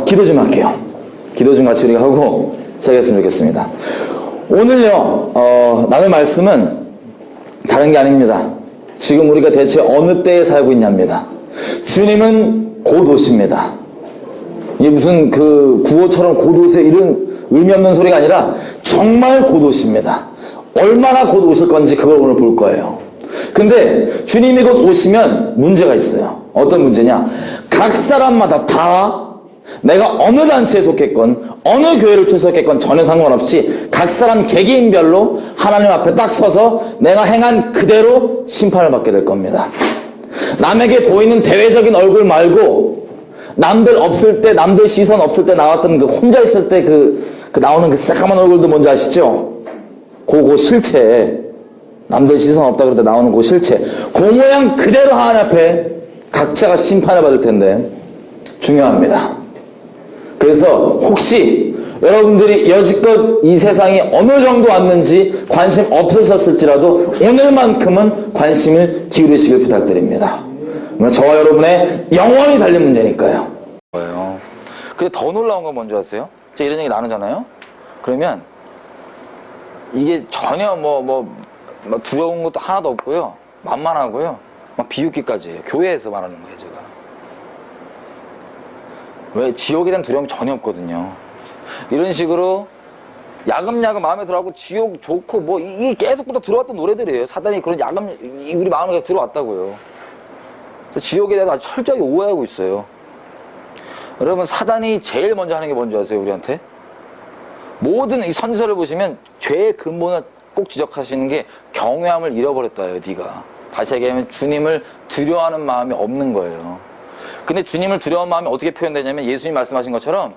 기도 좀 할게요. 기도 좀 같이 우리가 하고 시작했으면 좋겠습니다. 오늘요, 나눌 말씀은 다른 게 아닙니다. 지금 우리가 대체 어느 때에 살고 있냐입니다. 주님은 곧 오십니다. 이게 무슨 그 구호처럼 곧 오세요 이런 의미 없는 소리가 아니라 정말 곧 오십니다. 얼마나 곧 오실 건지 그걸 오늘 볼 거예요. 근데 주님이 곧 오시면 문제가 있어요. 어떤 문제냐? 각 사람마다 다 내가 어느 단체에 속했건 어느 교회를 출석했건 전혀 상관없이 각 사람 개개인별로 하나님 앞에 딱 서서 내가 행한 그대로 심판을 받게 될 겁니다. 남에게 보이는 대외적인 얼굴 말고 남들 없을 때, 남들 시선 없을 때 나왔던 그 혼자 있을 때 그 나오는 그 새까만 얼굴도 뭔지 아시죠? 그거 실체, 남들 시선 없다 그럴 때 나오는 그 실체, 그 모양 그대로 하나님 앞에 각자가 심판을 받을 텐데 중요합니다. 그래서 혹시 여러분들이 여지껏 이 세상이 어느 정도 왔는지 관심 없으셨을지라도 오늘만큼은 관심을 기울이시길 부탁드립니다. 저와 여러분의 영원히 달린 문제니까요. 근데 더 놀라운 건 뭔지 아세요? 제가 이런 얘기 나누잖아요. 그러면 이게 전혀 막 두려운 것도 하나도 없고요. 만만하고요. 막 비웃기까지 해요. 교회에서 말하는 거예요, 제가. 왜? 지옥에 대한 두려움이 전혀 없거든요. 이런 식으로 야금야금 마음에 들어가고 지옥 좋고 이게 계속부터 들어왔던 노래들이에요. 사단이 그런 우리 마음에 계속 들어왔다고요. 그래서 지옥에 대해서 아주 철저하게 오해하고 있어요. 여러분, 사단이 제일 먼저 하는 게 뭔지 아세요, 우리한테? 모든 이 선지서를 보시면 죄의 근본을 꼭 지적하시는 게 경외함을 잃어버렸다예요, 네가. 다시 얘기하면 주님을 두려워하는 마음이 없는 거예요. 근데 주님을 두려워하는 마음이 어떻게 표현되냐면 예수님 말씀하신 것처럼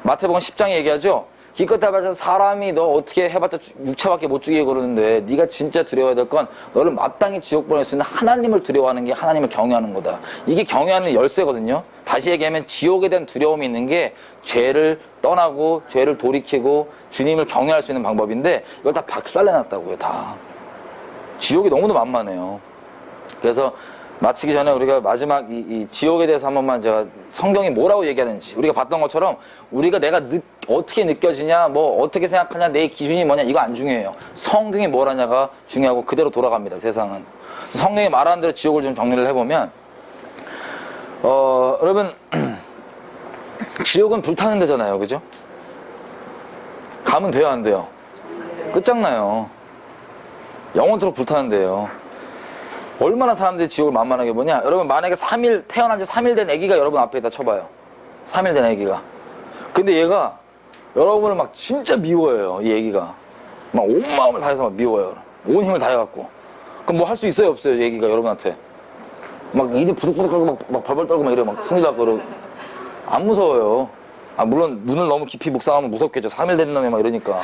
마태복음 10장에 얘기하죠. 기껏 해봤자 사람이 너 어떻게 해봤자 육체밖에 못 죽이게 그러는데 네가 진짜 두려워야 될 건 너를 마땅히 지옥 보낼 수 있는 하나님을 두려워하는 게 하나님을 경외하는 거다. 이게 경외하는 열쇠거든요. 다시 얘기하면 지옥에 대한 두려움이 있는 게 죄를 떠나고 죄를 돌이키고 주님을 경외할 수 있는 방법인데 이걸 다 박살내놨다고요. 다. 지옥이 너무도 만만해요. 그래서 마치기 전에 우리가 마지막 이 지옥에 대해서 한 번만 제가 성경이 뭐라고 얘기하는지 우리가 봤던 것처럼 우리가 내가 어떻게 느껴지냐 어떻게 생각하냐 내 기준이 뭐냐 이거 안 중요해요. 성경이 뭐라냐가 중요하고 그대로 돌아갑니다. 세상은. 성경이 말하는 대로 지옥을 좀 정리를 해보면 여러분 지옥은 불타는 데잖아요. 그죠? 가면 돼요 안 돼요? 끝장나요. 영원토록 불타는 데예요. 얼마나 사람들이 지옥을 만만하게 보냐. 여러분 만약에 태어난 지 3일 된 애기가 여러분 앞에다 쳐봐요. 3일 된 애기가. 근데 얘가 여러분을 막 진짜 미워해요. 이 애기가 막 온 마음을 다해서 막 미워요. 온 힘을 다해갖고. 그럼 뭐 할 수 있어요 없어요? 이 애기가 여러분한테 막 입이 부득부득 하고 막 벌벌 떨고 막 이래요. 막 승리하고 그러고. 안 무서워요. 물론 눈을 너무 깊이 묵상하면 무섭겠죠. 3일 된 놈이 막 이러니까.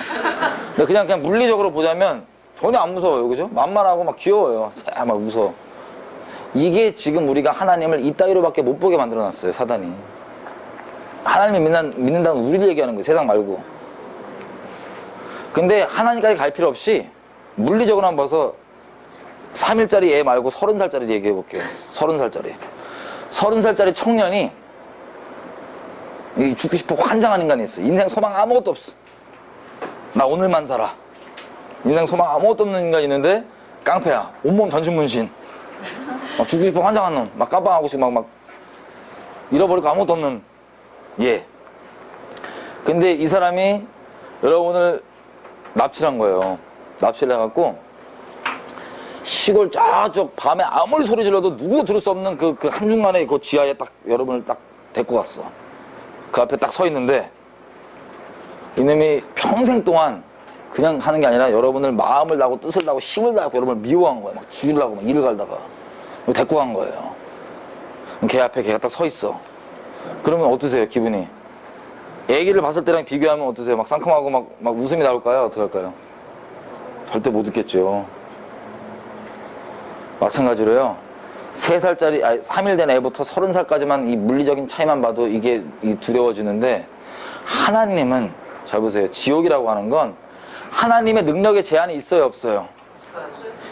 근데 그냥 물리적으로 보자면 전혀 안 무서워요. 그죠? 만만하고 막 귀여워요. 막 무서워. 이게 지금 우리가 하나님을 이따위로밖에 못 보게 만들어놨어요. 사단이. 하나님을 믿는다는 우리를 얘기하는 거예요. 세상 말고. 근데 하나님까지 갈 필요 없이 물리적으로 한번 봐서 3일짜리 애 말고 30살짜리 얘기해 볼게요. 30살짜리. 30살짜리 청년이 죽고 싶어 환장한 인간이 있어. 인생 소망 아무것도 없어. 나 오늘만 살아. 인생 소망 아무것도 없는 인간이 있는데 깡패야. 온몸 전신문신. 막 죽고 싶어 환장한 놈. 막 깜빵하고 싶어 막 잃어버리고 아무것도 없는 얘. 근데 이 사람이 여러분을 납치를 한 거예요. 납치를 해갖고 시골 저쪽 밤에 아무리 소리 질러도 누구도 들을 수 없는 그 한중간에 그 지하에 딱 여러분을 딱 데리고 갔어. 그 앞에 딱 서 있는데 이놈이 평생 동안 그냥 하는 게 아니라 여러분을 마음을 다하고 뜻을 다하고 힘을 다하고 여러분을 미워한 거야. 막 죽이려고 막 일을 갈다가 데리고 간 거예요. 걔 앞에 걔가 딱 서 있어. 그러면 어떠세요 기분이? 애기를 봤을 때랑 비교하면 어떠세요? 막 상큼하고 막 웃음이 나올까요? 어떻게 할까요? 절대 못 웃겠죠. 마찬가지로요. 3일 된 애부터 30살까지만 이 물리적인 차이만 봐도 이게 두려워지는데 하나님은 잘 보세요. 지옥이라고 하는 건 하나님의 능력의 제한이 있어요 없어요?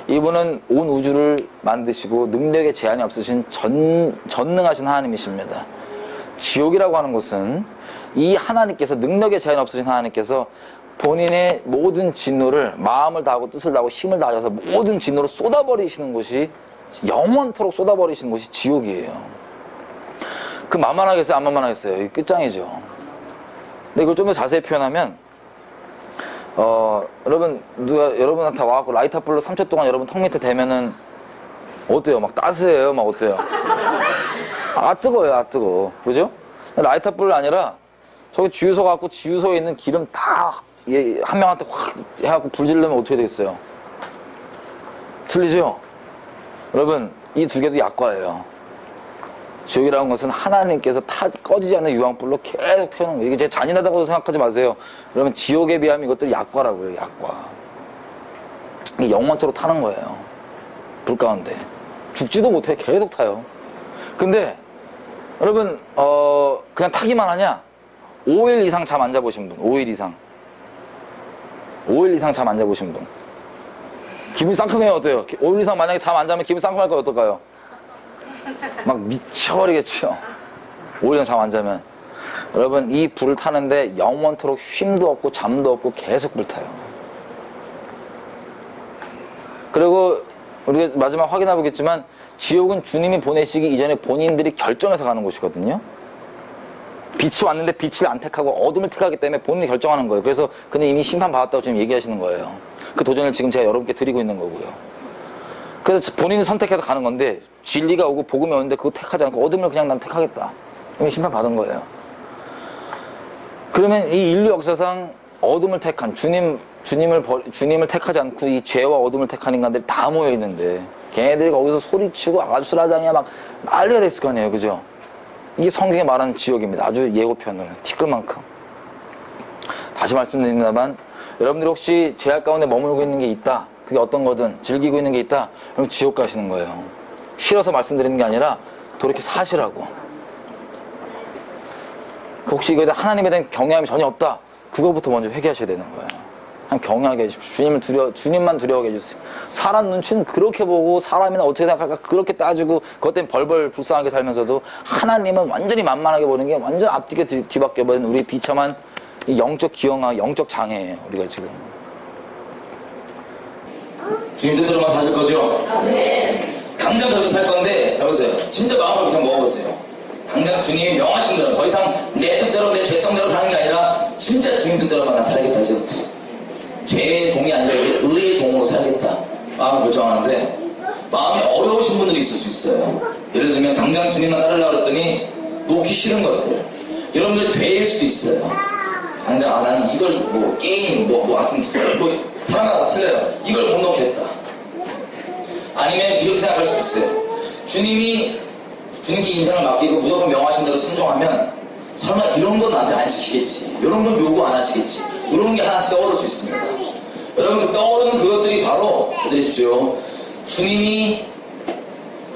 이분은 온 우주를 만드시고 능력의 제한이 없으신 전능하신 하나님이십니다. 지옥이라고 하는 것은 이 하나님께서, 능력의 제한 없으신 하나님께서 본인의 모든 진노를, 마음을 다하고 뜻을 다하고 힘을 다하셔서 모든 진노를 쏟아버리시는 곳이, 영원토록 쏟아버리시는 곳이 지옥이에요. 그 만만하겠어요? 안 만만하겠어요? 이게 끝장이죠. 근데 이걸 좀 더 자세히 표현하면, 여러분, 여러분한테 와갖고 라이터 불로 3초 동안 여러분 턱 밑에 대면은, 어때요? 막 따스해요? 막 어때요? 뜨거워요, 뜨거워. 그죠? 라이터 불이 아니라, 저기 주유소 갖고 주유소에 있는 기름 다, 한 명한테 확 해갖고 불 지르면 어떻게 되겠어요? 틀리죠? 여러분, 이 두 개도 약과예요. 지옥이라는 것은 하나님께서 꺼지지 않는 유황불로 계속 태우는 거예요. 이게 제 잔인하다고 생각하지 마세요. 여러분, 지옥에 비하면 이것들이 약과라고요, 약과. 이게 영원토록 타는 거예요. 불 가운데. 죽지도 못해, 계속 타요. 근데, 여러분, 그냥 타기만 하냐? 5일 이상 잠 안 자보신 분, 5일 이상. 5일 이상 잠 안 자보신 분. 기분이 상큼해요, 어때요? 5일 이상 만약에 잠 안 자면 기분이 상큼할까요, 어떨까요? 막 미쳐버리겠죠. 5일 이상 잠 안 자면. 여러분, 이 불을 타는데 영원토록 쉼도 없고 잠도 없고 계속 불타요. 그리고 우리가 마지막 확인해 보겠지만, 지옥은 주님이 보내시기 이전에 본인들이 결정해서 가는 곳이거든요. 빛이 왔는데 빛을 안 택하고 어둠을 택하기 때문에 본인이 결정하는 거예요. 그래서 그는 이미 심판받았다고 지금 얘기하시는 거예요. 그 도전을 지금 제가 여러분께 드리고 있는 거고요. 그래서 본인이 선택해서 가는 건데, 진리가 오고 복음이 오는데 그거 택하지 않고 어둠을 그냥 난 택하겠다. 이미 심판받은 거예요. 그러면 이 인류 역사상 어둠을 택한, 주님을 택하지 않고 이 죄와 어둠을 택한 인간들이 다 모여 있는데, 걔네들이 거기서 소리치고 아수라장이야 막 난리가 됐을 거 아니에요. 그죠? 이게 성경에 말하는 지옥입니다. 아주 예고편으로. 티끌만큼. 다시 말씀드립니다만, 여러분들이 혹시 죄악 가운데 머물고 있는 게 있다. 그게 어떤 거든 즐기고 있는 게 있다. 그럼 지옥 가시는 거예요. 싫어서 말씀드리는 게 아니라 돌이켜 사시라고. 혹시 이거에 대한 하나님에 대한 경외함이 전혀 없다. 그거부터 먼저 회개하셔야 되는 거예요. 그냥 경외하게 해주십시오. 주님만 두려워하게 해주세요. 사람 눈치는 그렇게 보고 사람이나 어떻게 생각할까 그렇게 따지고 그것 때문에 벌벌 불쌍하게 살면서도 하나님은 완전히 만만하게 보는 게 완전 앞뒤게 뒤바뀌어버린 우리 비참한 이 영적 기형아, 영적 장애예요. 우리가 지금. 주님 뜻대로만 사실 거죠? 네. 당장 그렇게 살 건데, 잡으세요. 진짜 마음을 그냥 먹어보세요. 당장 주님이 명하신 대로, 더 이상 내 뜻대로, 내 죄성대로 사는 게 아니라, 진짜 주님 뜻대로만 나 살겠다, 이제부터. 죄의 종이 아니라 의의 종으로 살겠다. 마음을 결정하는데, 마음이 어려우신 분들이 있을 수 있어요. 예를 들면, 당장 주님만 따르려고 했더니, 놓기 싫은 것들. 여러분들 죄일 수도 있어요. 당장, 나는 이걸, 게임, 하여튼, 사람마다 틀려요. 이걸 못 놓겠다. 아니면 이렇게 생각할 수도 있어요. 주님께 인생을 맡기고 무조건 명하신 대로 순종하면 설마 이런 건 나한테 안 시키겠지. 이런 건 요구 안 하시겠지. 이런 게 하나씩 떠오를 수 있습니다. 여러분, 떠오르는 그것들이 바로, 들으십시오. 주님이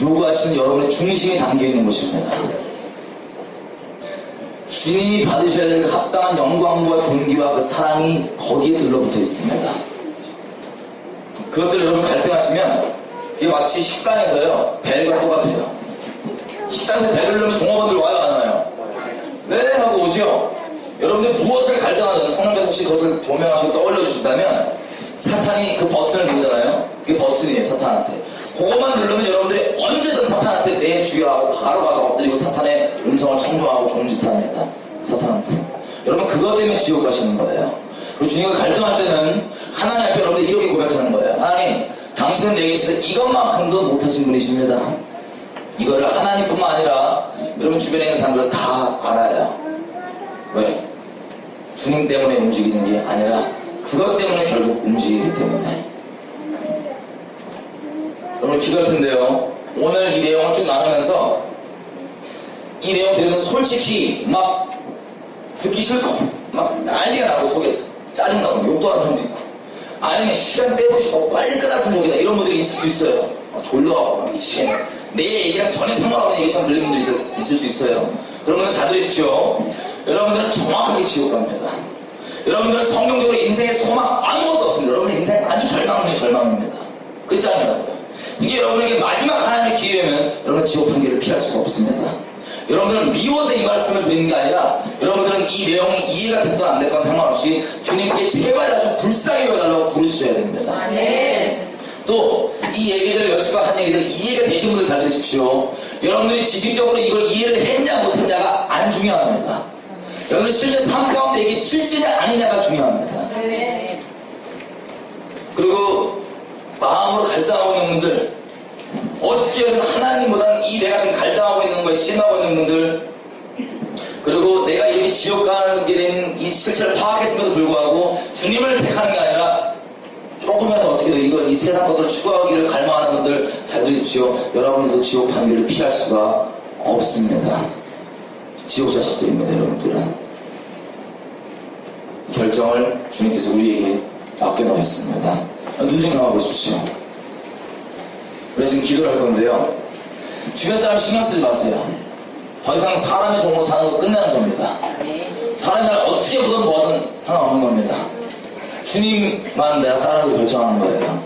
요구하시는 여러분의 중심이 담겨있는 것입니다. 주님이 받으셔야 될 합당한 영광과 존귀와 그 사랑이 거기에 들러붙어 있습니다. 그것들 여러분 갈등하시면 그게 마치 식당에서요, 벨과 똑같아요. 식당에서 벨을 넣으면 종업원들 와요, 안 와요? 네 하고 오죠. 여러분들 무엇을 갈등하든 성령께서 혹시 그것을 조명하시고 떠올려 주신다면 사탄이 그 버튼을 누르잖아요. 그게 버튼이에요, 사탄한테. 그것만 누르면 여러분들이 언제든 사탄한테 내 주여하고 바로 가서 엎드리고 사탄의 음성을 청종하고 종짓합니다. 사탄한테. 여러분, 그것 때문에 지옥 가시는 거예요. 그리고 주님과 갈등할 때는 하나님 앞에 여러분들 이렇게 고백하는 거예요. 하나님, 당신은 내게 있어서 이것만큼도 못하신 분이십니다. 이거를 하나님뿐만 아니라 여러분 주변에 있는 사람들 다 알아요. 왜? 주님 때문에 움직이는 게 아니라 그것 때문에 결국 움직이기 때문에. 여러분 기도할 텐데요. 오늘 이 내용을 쭉 나누면서 이 내용 들으면서 솔직히 막 듣기 싫고 막 난리가 나고 속에서 짜증나고 욕도 하는 사람도 있고, 아니면 시간 때우고 싶어 빨리 끝났으면 좋겠다 이런 분들이 있을 수 있어요. 졸려하고 미치겠네. 내 얘기랑 전혀 상관없는 얘기처럼 들리는 분도 있을 수 있어요. 여러분들 잘 들으십시오. 여러분들은 정확하게 지옥 갑니다. 여러분들은 성경적으로 인생의 소망 아무것도 없습니다. 여러분의 인생 아주 절망입니다. 끝장이라고요. 이게 여러분에게 마지막 하나님의 기회면 여러분 지옥 판결을 피할 수가 없습니다. 여러분들은 미워서 이 말씀을 드리는 게 아니라 여러분들은 이 내용이 이해가 됐건 안 됐건 상관없이 주님께 제발 아주 불쌍히 여달라고 부르셔야 됩니다. 또 이 얘기들 여지껏 한 얘기들 이해가 되신 분들 잘 들으십시오. 여러분들이 지식적으로 이걸 이해를 했냐 못했냐가 안 중요합니다. 여러분 실제 삶 가운데 이게 실제냐 아니냐가 중요합니다. 그리고 마음으로 갈등하고 있는 분들, 어떻게든 하나님보다는 이 내가 지금 갈등하고 있는 거에 실망하고 있는 분들, 그리고 내가 이렇게 지옥 가게 된 이 실체를 파악했음에도 불구하고 주님을 택하는 게 아니라 조금이라도 어떻게든 이 세상 것들을 추구하기를 갈망하는 분들 잘 들으십시오. 여러분들도 지옥 판결을 피할 수가 없습니다. 지옥 자식들입니다. 여러분들은 결정을 주님께서 우리에게 맡겨놓으셨습니다. 눈 좀 감아보십시오. 우리가 지금 기도를 할 건데요, 주변 사람 신경 쓰지 마세요. 더 이상 사람의 종으로 사는 거 끝나는 겁니다. 사람이 나를 어떻게 보든 뭐든 상관없는 겁니다. 주님만 내가 따라가기 결정하는 거예요.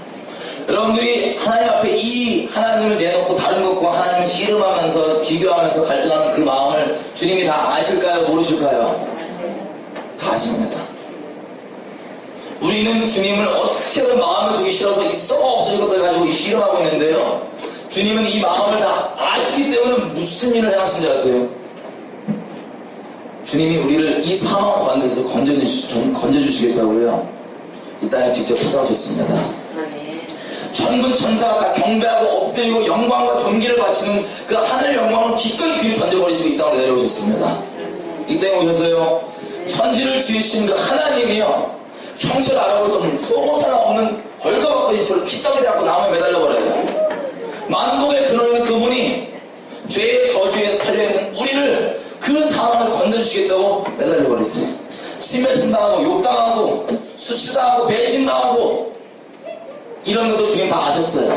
여러분들이 하나님 앞에 이 하나님을 내놓고 다른 것과 하나님을 씨름하면서 비교하면서 갈등하는 그 마음을 주님이 다 아실까요? 모르실까요? 다 아십니다. 우리는 주님을 어떻게든 마음에 두기 싫어서 이 썩어 없어질 것들 가지고 씨름하고 있는데요, 주님은 이 마음을 다 아시기 때문에 무슨 일을 행하신지 아세요? 주님이 우리를 이 사망 가운데서 건져주시겠다고요, 이 땅에 직접 찾아오셨습니다. 천군 천사가 다 경배하고 엎드리고 영광과 존귀를 바치는 그 하늘 영광을 기꺼이 뒤로 던져버리시고 이 땅으로 내려오셨습니다. 이 땅에 오셔서요, 천지를 지으신 그 하나님이요, 형체를 알아볼 수 없는 속옷 하나 없는 벌거벗은 저를 피땀을 잡고 나무에 매달려버려요. 만국의 근원 있는 그분이 죄의 저주에 팔려있는 우리를 그 사망을 건져주시겠다고 매달려버렸어요. 심해천당하고 욕당하고 수치당하고 배신당하고 이런 것도 주님 다 아셨어요.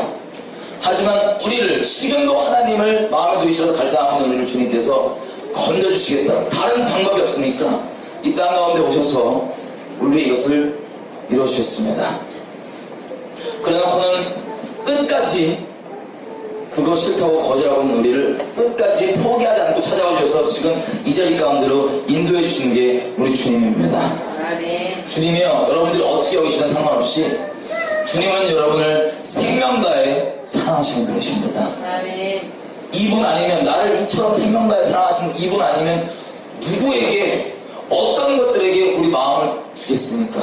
하지만 우리를 지금도 하나님을 마음에 두기 싫어서 갈등하고 있는 우리를 주님께서 건져주시겠다. 다른 방법이 없으니까 이 땅 가운데 오셔서 우리의 이것을 이루어주셨습니다. 그러나고는 끝까지 그거 싫다고 거절하고 있는 우리를 끝까지 포기하지 않고 찾아와 주셔서 지금 이 자리 가운데로 인도해 주시는 게 우리 주님입니다. 주님이요, 여러분들이 어떻게 여기시든 상관없이 주님은 여러분을 생명 다해 사랑하시는 분이십니다. 이분 아니면, 나를 이처럼 생명 다해 사랑하시는 이분 아니면 누구에게 어떤 것들에게 우리 마음을 주겠습니까?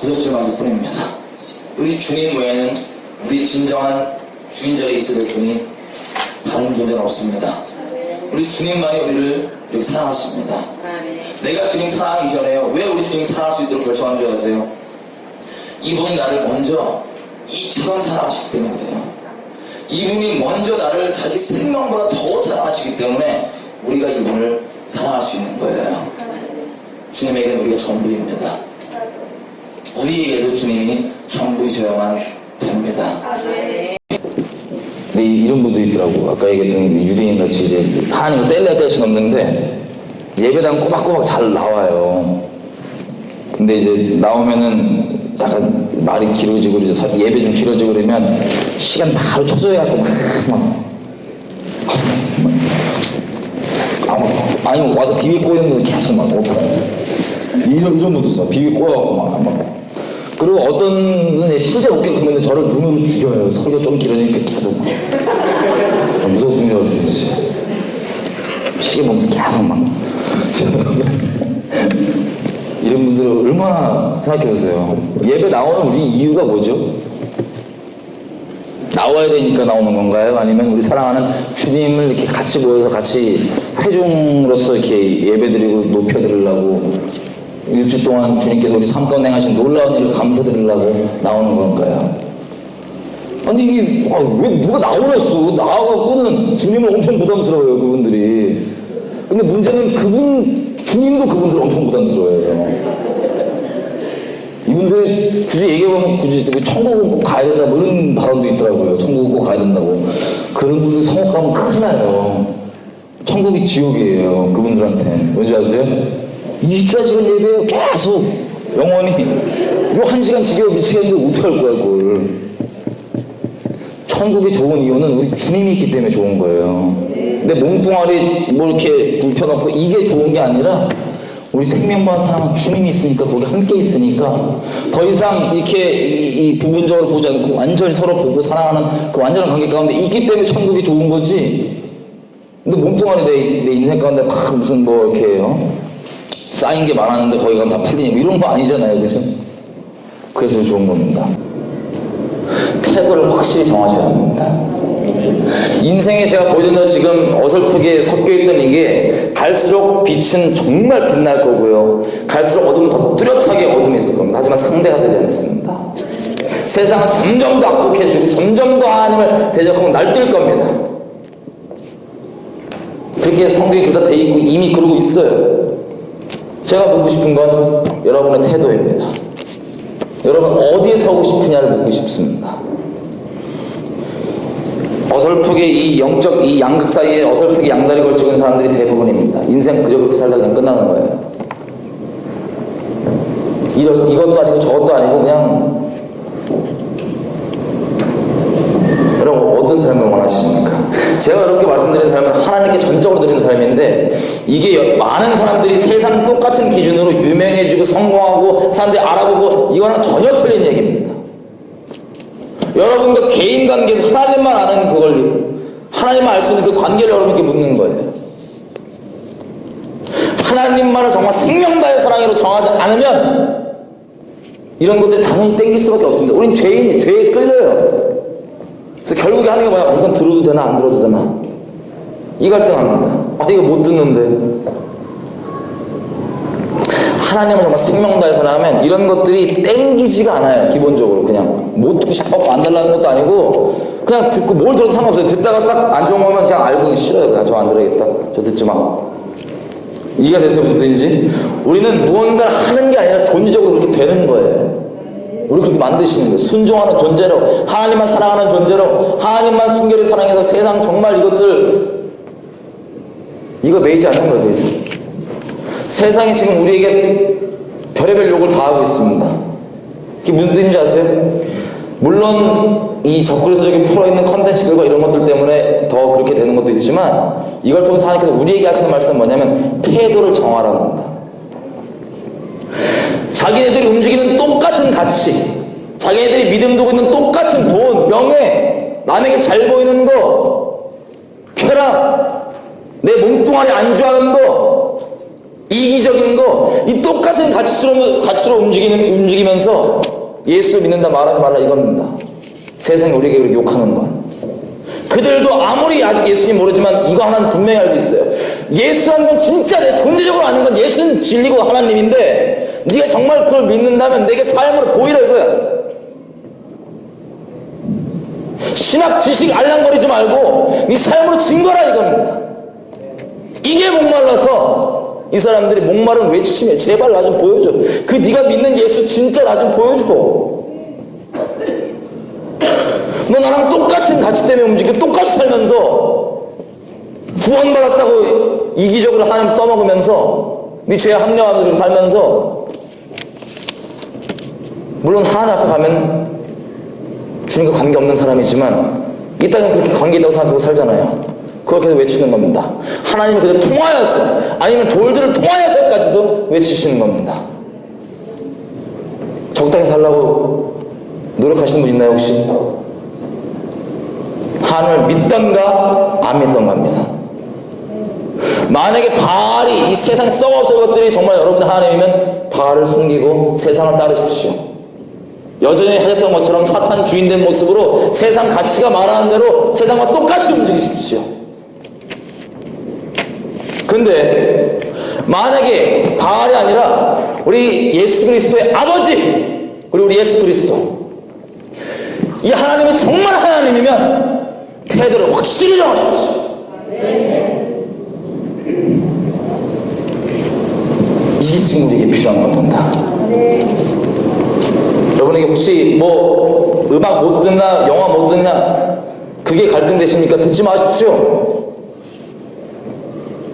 도대체 맞을 뿐입니다. 우리 주님 외에는 우리 진정한 주인 자리에 있어야 될 분이 다른 존재는 없습니다. 우리 주님만이 우리를 이렇게 사랑하십니다. 내가 주님 사랑하기 전에요, 왜 우리 주님 사랑할 수 있도록 결정한 줄 아세요? 이분이 나를 먼저 이처럼 사랑하시기 때문에 그래요. 이분이 먼저 나를 자기 생명보다 더 사랑하시기 때문에 우리가 이분을 사랑할 수 있는 거예요. 주님에게는 우리가 전부입니다. 우리에게도 주님이 전부이셔야만 됩니다. 근데 이런 분도 있더라고. 아까 얘기했던 유대인 같이 이제 하나님을 뗄래야 뗄 수는 없는데 예배당 꼬박꼬박 잘 나와요. 근데 이제 나오면은 약간 말이 길어지고 예배 좀 길어지고 그러면 시간 바로 초조해갖고 아니 와서 비비 꼬이는 분 계속 막 어떡해. 이런 분도 있어. 비비 꼬여갖고 막. 그리고 어떤 분이 진짜 웃겨. 그러면 저를 눈으로 죽여요. 설교 좀 길어지니까 계속 무서워 죽는 줄 알았어요. 시계 보면서 계속 막 이런 분들을 얼마나 생각해보세요. 예배 나오는 우리 이유가 뭐죠? 나와야 되니까 나오는 건가요? 아니면 우리 사랑하는 주님을 이렇게 같이 모여서 같이 회중으로서 이렇게 예배드리고 높여드리려고 일주일 동안 주님께서 우리 삶 가운데 행하신 놀라운 일을 감사드리려고 나오는 건가요? 아니 이게 왜 누가 나오랬어? 나와갖고는 주님을 엄청 부담스러워요, 그분들이. 근데 문제는 주님도 그분들 엄청 부담스러워요. 이분들 굳이 얘기해보면 굳이 천국은 꼭 가야 된다 뭐 이런 발언도 있더라고요. 천국은 꼭 가야 된다고. 그런 분들 천국 가면 큰일 나요. 천국이 지옥이에요, 그분들한테. 왠지 아세요? 24시간 예배에 계속 영원히 요 1시간 지겨워 미치겠는데 어떡할 거야 그걸. 천국이 좋은 이유는 우리 주님이 있기 때문에 좋은 거예요. 내 몸뚱아리 뭐 이렇게 눕혀놓고 이게 좋은 게 아니라 우리 생명과 사랑은 주님이 있으니까 거기 함께 있으니까 더 이상 이렇게 이 부분적으로 보지 않고 완전히 서로 보고 사랑하는 그 완전한 관계 가운데 있기 때문에 천국이 좋은 거지. 근데 몸뚱아리 내 인생 가운데 막 무슨 뭐 이렇게 쌓인 게 많았는데 거기 가면 다 풀리냐 뭐 이런 거 아니잖아요, 그죠? 그래서 좋은 겁니다. 태도를 확실히 정하셔야 합니다. 인생에 제가 보여준 대로 지금 어설프게 섞여있던 이게 갈수록 빛은 정말 빛날 거고요. 갈수록 어둠은 더 뚜렷하게 어둠이 있을 겁니다. 하지만 상대가 되지 않습니다. 세상은 점점 더 악독해지고 점점 더 하나님을 대적하고 날뛸 겁니다. 그렇게 성경이 그러다 돼 있고 이미 그러고 있어요. 제가 묻고 싶은 건 여러분의 태도입니다. 여러분 어디에 서고 싶으냐를 묻고 싶습니다. 어설프게 이 영적 이 양극 사이에 어설프게 양다리 걸치고 있는 사람들이 대부분입니다. 인생 그저 그렇게 살다 그냥 끝나는 거예요. 이것도 아니고 저것도 아니고 그냥 여러분 어떤 삶을 원하십니까? 제가 이렇게 말씀드린 삶은 하나님께 전적으로 드리는 삶인데 이게 많은 사람들이 세상 똑같은 기준으로 유명해지고 성공하고 사람들이 알아보고 이거랑 전혀 틀린 얘기입니다. 여러분과 개인 관계에서 하나님만 아는 그걸 하나님만 알 수 있는 그 관계를 여러분께 묻는 거예요. 하나님만을 정말 생명 다해 사랑으로 정하지 않으면 이런 것들이 당연히 땡길 수밖에 없습니다. 우린 죄인이 죄에 끌려요. 그래서 결국에 하는 게 뭐냐? 이건 들어도 되나 안 들어도 되나 이 갈등합니다. 이거 못 듣는데 하나님을 정말 생명 다해 사랑하면 이런 것들이 땡기지가 않아요. 기본적으로 그냥 못 듣고 싶어서 안 달라는 것도 아니고 그냥 듣고 뭘 들어도 상관없어요. 듣다가 딱 안 좋은 거면 그냥 알고 싫어요. 그냥 저 안 들어야겠다. 저 듣지 마. 이해가 되세요? 무슨 뜻인지? 우리는 무언가를 하는 게 아니라 존재적으로 그렇게 되는 거예요. 우리 그렇게 만드시는 거예요. 순종하는 존재로 하나님만 사랑하는 존재로 하나님만 순결히 사랑해서 세상 정말 이거 매이지 않는 거예요. 대해서 세상이 지금 우리에게 별의별 욕을 다 하고 있습니다. 그게 무슨 뜻인지 아세요? 물론 이 적그리스도적인 풀어있는 컨텐츠들과 이런 것들 때문에 더 그렇게 되는 것도 있지만 이걸 통해서 하나님께서 우리에게 하시는 말씀은 뭐냐면 태도를 정하라는 겁니다. 자기네들이 움직이는 똑같은 가치, 자기네들이 믿음 두고 있는 똑같은 돈, 명예, 남에게 잘 보이는 거, 쾌락, 내 몸뚱아리 안주하는 거, 이기적인 거, 이 똑같은 가치로 움직이면서 예수 믿는다 말하지 말라 이겁니다. 세상이 우리에게 그렇게 욕하는 건. 그들도 아무리 아직 예수님 모르지만 이거 하나는 분명히 알고 있어요. 예수라는 건 진짜 내 존재적으로 아는 건 예수는 진리고 하나님인데 네가 정말 그걸 믿는다면 내게 삶으로 보이라 이거야. 신학 지식 알랑거리지 말고 네 삶으로 증거라 이겁니다. 이게 목말라서 이 사람들이 목마른 외치며 제발 나 좀 보여줘. 그 네가 믿는 예수 진짜 나 좀 보여줘. 너 나랑 똑같은 가치 때문에 움직이고 똑같이 살면서 구원받았다고 이기적으로 하나님 써먹으면서 네 죄에 합리화하면서 살면서 물론 하나님 앞에 가면 주님과 관계없는 사람이지만 이 땅에 그렇게 관계있다고 생각하고 살잖아요. 그걸 계속 외치는 겁니다. 하나님이 그들 통하여서 아니면 돌들을 통하여서까지도 외치시는 겁니다. 적당히 살라고 노력하시는 분 있나요 혹시? 하나님을 믿던가 안 믿던가입니다. 만약에 바알이 이 세상 썩어서 것들이 정말 여러분들 하나님이면 바알을 섬기고 세상을 따르십시오. 여전히 하셨던 것처럼 사탄 주인된 모습으로 세상 가치가 말하는 대로 세상과 똑같이 움직이십시오. 근데 만약에 바알이 아니라 우리 예수 그리스도의 아버지 그리고 우리 예수 그리스도 이 하나님이 정말 하나님이면 태도를 확실히 정하십시오. 이게 지금 우리에게 필요한 겁니다. 여러분에게 혹시 뭐 음악 못 듣나 영화 못 듣냐 그게 갈등되십니까? 듣지 마십시오.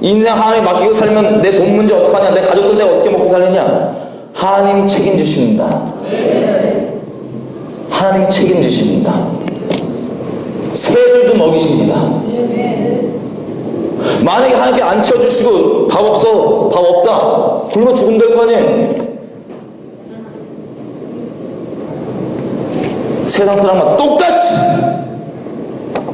인생 하나님 맡기고 살면 내 돈 문제 어떡하냐, 내 가족들 내가 어떻게 먹고 살느냐, 하나님이 책임지십니다. 하나님이 책임지십니다. 새들도 먹이십니다. 만약에 하나님께 안 채워주시고 밥 없어, 밥 없다, 굶어 죽으면 될 거 아니에요. 세상 사람과 똑같이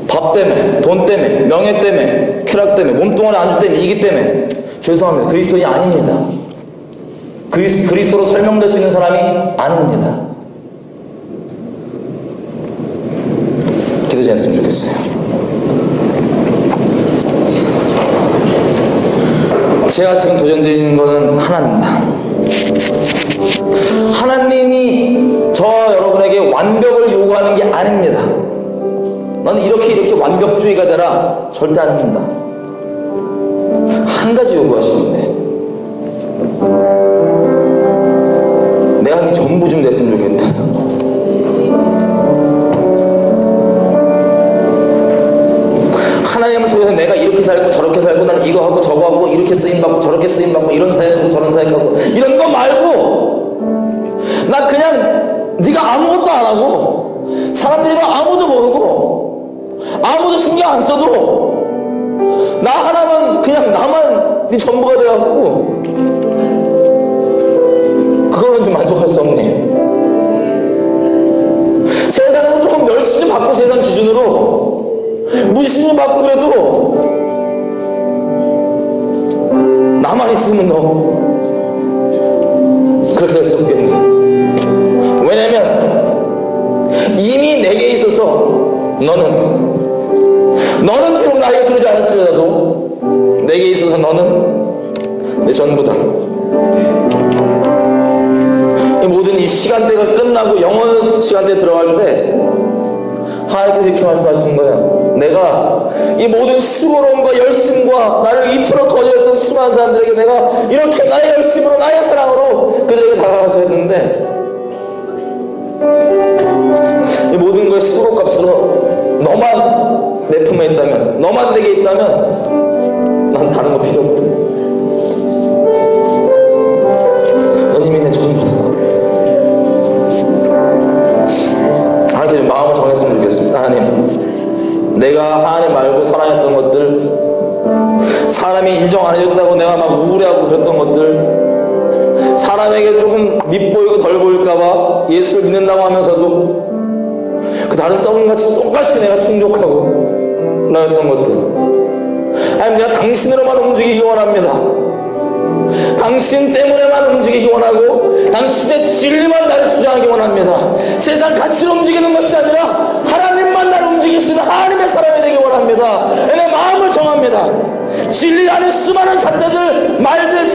밥 때문에, 돈 때문에, 명예 때문에, 쾌락 때문에, 몸뚱아리 안주 때문에, 이기 때문에, 죄송합니다. 그리스도인이 아닙니다. 그리스도로 설명될 수 있는 사람이 아닙니다. 기도지 않으면 좋겠어요. 제가 지금 도전드리는 것은 하나입니다. 하나님이 저와 여러분에게 완벽을 요구하는 게 아닙니다. 너는 이렇게 완벽주의가 되라, 절대 아닙니다. 한 가지 요구하시는데, 내가 네 전부 좀 됐으면 좋겠다. 하나님을 통해서 내가 이렇게 살고 저렇게 살고 난 이거 하고 저거 하고 이렇게 쓰임받고 저렇게 쓰임받고 이런 사역하고 저런 사역하고 이런 거 말고, 나 그냥 네가 아무것도 안 하고 사람들이 너 아무도 모르고 아무도 신경 안 써도 나 하나만, 그냥 나만 네 전부가 돼갖고 그거는 좀 만족할 수 없네. 세상에서 조금 멸시 좀 받고, 세상 기준으로 무시 좀 받고, 그래도 나만 있으면 너 그렇게 될 수 없겠니? 왜냐면 이미 내게 있어서 너는 비록 나에게 그러지 않을지라도 내게 있어서 너는 내 전부다. 이 모든 이 시간대가 끝나고 영원 시간대에 들어갈 때 하나님께서 이렇게 말씀하시는 거예요. 내가 이 모든 수고로움과 열심과 나를 이토록 거절했던 수많은 사람들에게 내가 이렇게 나의 열심으로, 나의 사랑으로 그들에게 다가가서 했는데, 이 모든 걸 수고값으로 너만 내 품에 있다면, 너만 내게 있다면 난 다른 거 필요 없다. 넌 이미 내 전부다. 하나님께 좀 마음을 정했으면 좋겠습니다. 하나님, 내가 하나님 말고 사랑했던 것들, 사람이 인정 안 해줬다고 내가 막 우울해하고 그랬던 것들, 사람에게 조금 밉보이고 덜 보일까봐 예수를 믿는다고 하면서도 그 다른 썩은같이 똑같이 내가 충족하고 나였던 것들, 하나님, 내가 당신으로만 움직이기 원합니다. 당신 때문에만 움직이기 원하고 당신의 진리만 나를 주장하기 원합니다. 세상 가치로 움직이는 것이 아니라 하나님만 나를 움직일 수 있는 하나님의 사람이 되기 원합니다. 내 마음을 정합니다. 진리 안에 수많은 잣대들, 말들,